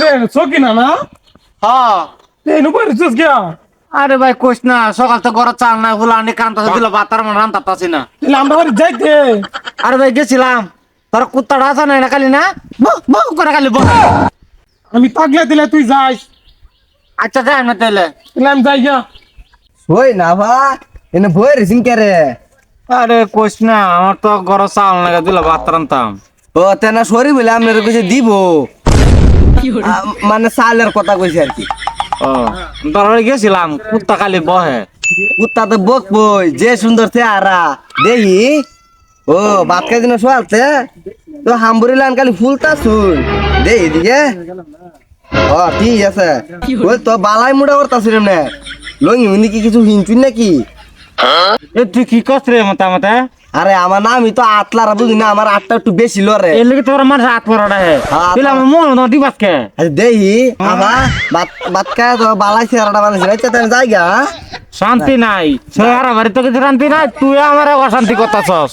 কিরে সকিনা না হ্যাঁ। এই নুপার চুস গিয়া আরে ভাই কইস না, সকাল তো ঘরে চাল না ফুলানি কান্তা দিল বাতার মানে রান্তা পাচ্ছি না। তাহলে আমরা বাড়ি যাইতে আরে ভাই গেছিলাম, তোর কুত্তাটা আছে না খালি না বউ বউ করে খালি বউ। আমি তাকলে দিলে তুই যাস আচ্ছা যাই না তাহলে। তাহলে আমি যাই গিয়া ওই না ভা এনে বই রেসিং কে রে? আরে কইস না, আমার তো ঘরে চাল না দিল ভাত রান্তাম। ও তেনা সরি বলে আপনার কইছে দিব মানে সালের কথা কইছে আর কি। ও তোর বাড়ি গেছিলাম, কুত্তা খালি বহে। কুত্তা তো বক বই যে সুন্দর চেহারা দেখি। ও বাত কে দিন সোয়ালতে তো হামবুরি লান খালি ফুলতা শুন দেই দিকে। ও ঠিক আছে ওই তো বালাই মুড়া করতাছিস রে লঙ্গি মুনি কি কিছু হিনচুন নাকি? এ তুই কি করছ রে মতামতে? আরে আমার না আমি তো আটলারা বুঝি না, আমার আটটা একটু বেশি লরে। এর লিগে তোর আমার হাত পড়াটা হে হাত দিলাম মন না দিবাস কে। আচ্ছা দেখি আবা বাত বাত খায় তো বালাই চেহারাটা বানাইছে রাইতে তাই জায়গা। শান্তি নাই, সারা বাড়ি তো কিছু শান্তি নাই, তুই আমার অশান্তি করতাছস।